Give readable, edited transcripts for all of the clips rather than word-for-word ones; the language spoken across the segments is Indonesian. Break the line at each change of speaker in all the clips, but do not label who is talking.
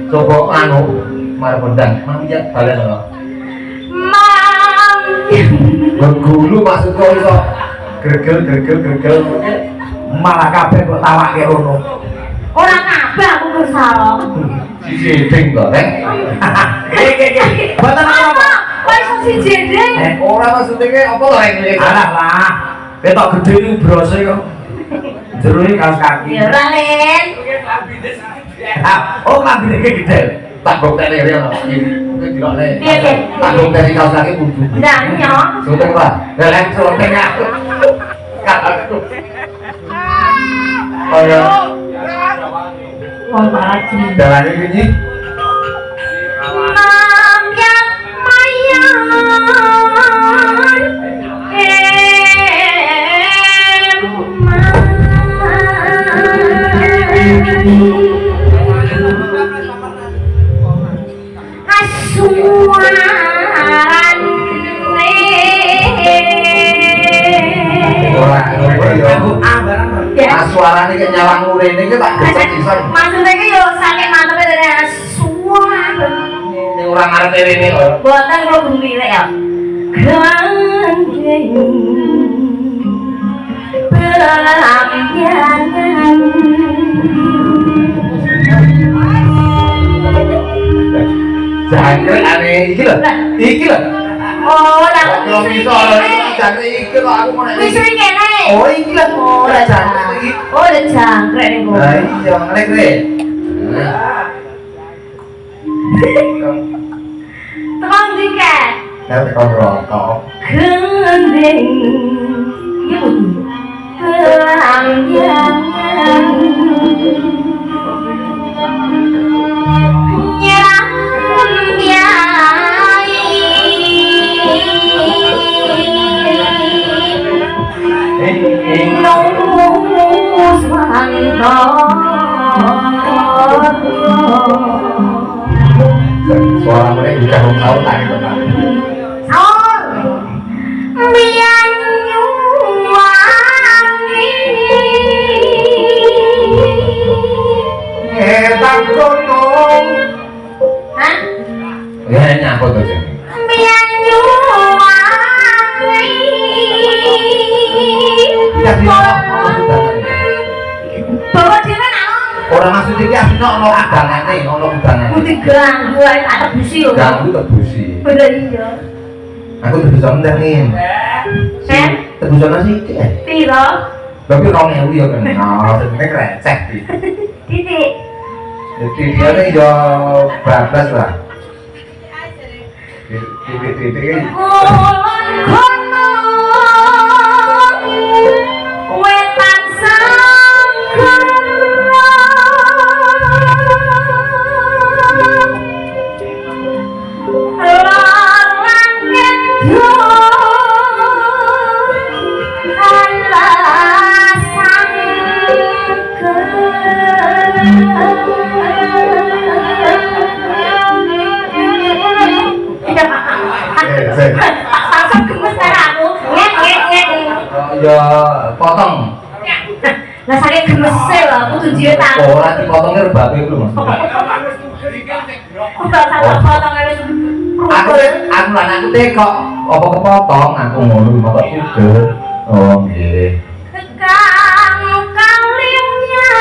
Coba anu marah bendang mamiat balen lho bergulu maksud kok iso gregel malah kabeh kok tawake ngono
ora kabeh aku kesal
siji ding kok Rek boten apa
kok iso siji ding
ora maksudnya apa lho Rek alah lah ketok gede iki brose kok jero iki kaos kaki
ya ora Len
oh lambene gede tak boktene ya mungkin dilokne tak boktene kaos kaki kudu
ndak nyok
syuting Pak lek syuting aku kataku oh ya
wong paraji
dalane iki
mamyat mayan
suarane kayak nyawang murene iki tak gecek iso.
Maksudnya iki yo saking mantepe dari suara.
Ning ora ngarep rene lho.
Boten kula gembira ya. Gandeng belamyangan.
Jangkrik aneh iki lho. Iki lho.
Oh, lah
kok iso jangkrik iki kok aku mau nek.
Wis kene.
Oh, iki lho. Ora jangkrik iki.
Oh, ada jangkrik ning kono.
Lah iya, ngrek rek.
Tolong diket.
Nek kon rokok.
Gendeng. Iya betul. Belamyangan.
Suara mereka juga belum tahu tadi
biar nyuwangi
tak gunung
hah?
Ya nyapa tuh sih
biar nyuwangi
tidak bisa
bawa dhewe nak
orang maksud iki asline ono udangane
kudu ganggu ae tak tebusi lho
ganggu tebusi
bener iya
aku tebusan ndangin tebusan sithik
piro
tapi 2000 ya kan nah sebenarnya receh iki
titik
jadi dia nih yo bablas lah titik
kulon kono wetan sangkara
ya potong
lah saking gemese lho aku tujuh tahun
ora dipotongnya rebabe iku lho Mas
aku gak sanggup potong wis
aku lan aku kok apa kepotong aku ngono kok juga oh nggih
kang kalimnya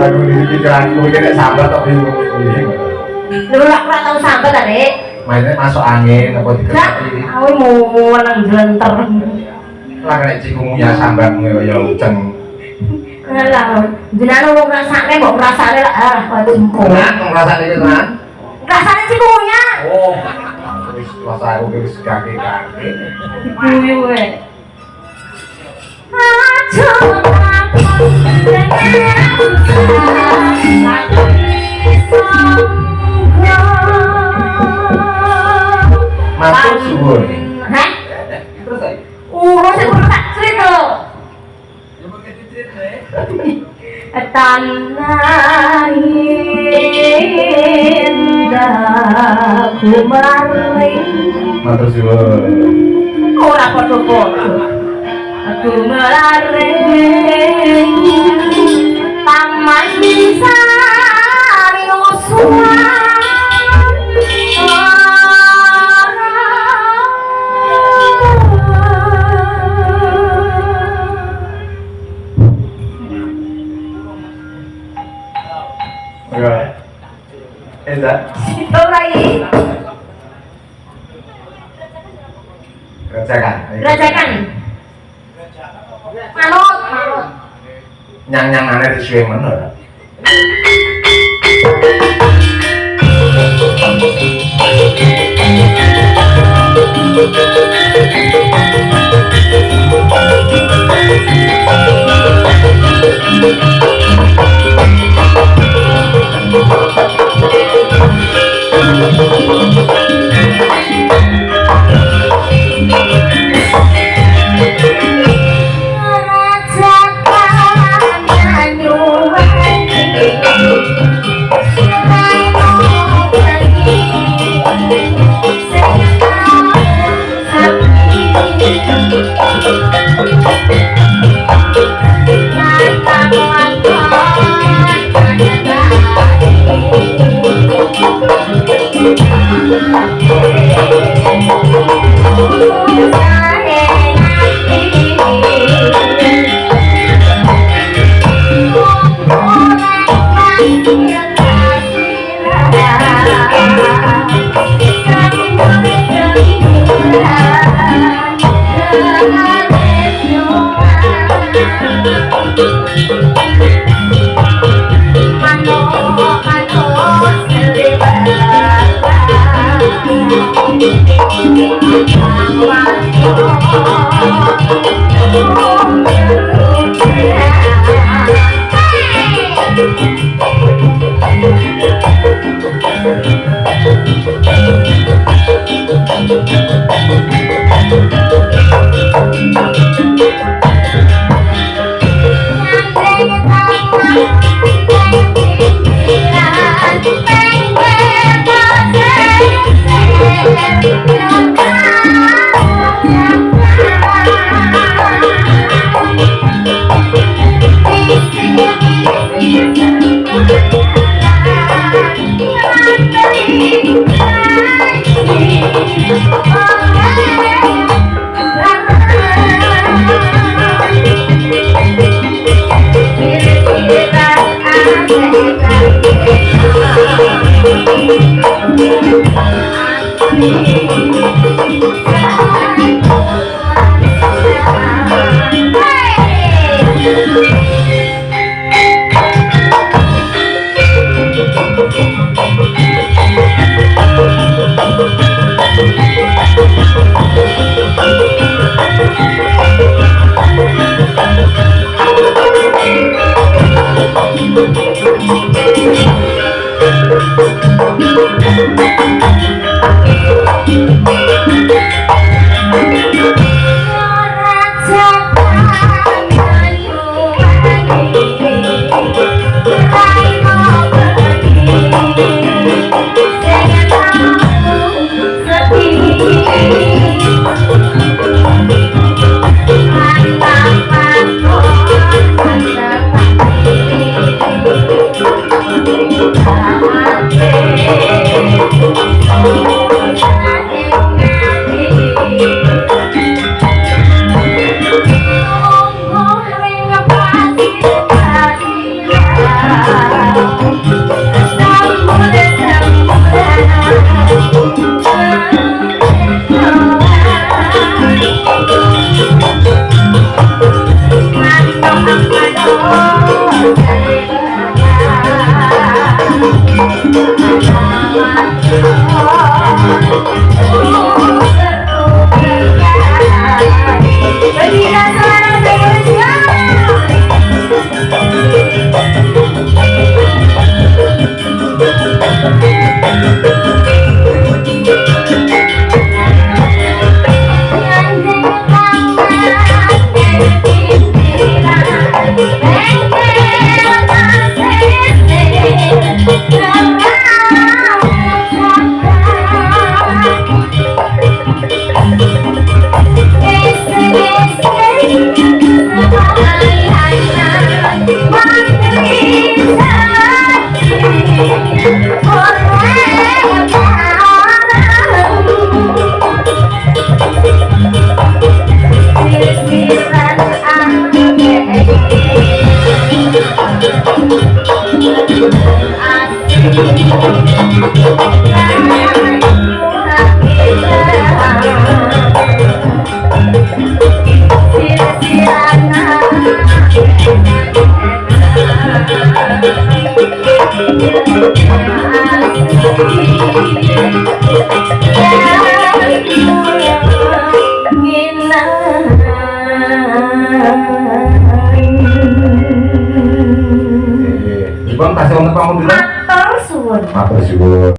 aku di pikiranku iki nek sambat kok bingung.
Lho lak ora tau sambat ta, Dik?
Mainnya masuk angin apa dikerti.
Aku mau nang jlenter.
Lah nek cikungunya sambatmu ya uceng.
Lah, jenengan wong rasane mbok rasane lah waduh.
Tenan ngrasane iki tenan.
Rasane cikungunya.
Oh. wis kuasa aku wis kaki-kaki.
Kuwi wae. Aja takon
Matur suwun.
Hah?
Terus ae.
Urus aku tak cerita lho.
Ya pakai cerita
Tanah indah kumaring
Matur suwun.
ora padha-padha aku melaring taman sari
Ya. Enda.
Itu lagi
Kerjakan.
gerajakan manut manut
Nyang aneh disuwe meneh.
Oh
Ibang kasih orang kamu bilang
Matur suwun.
matur suwun.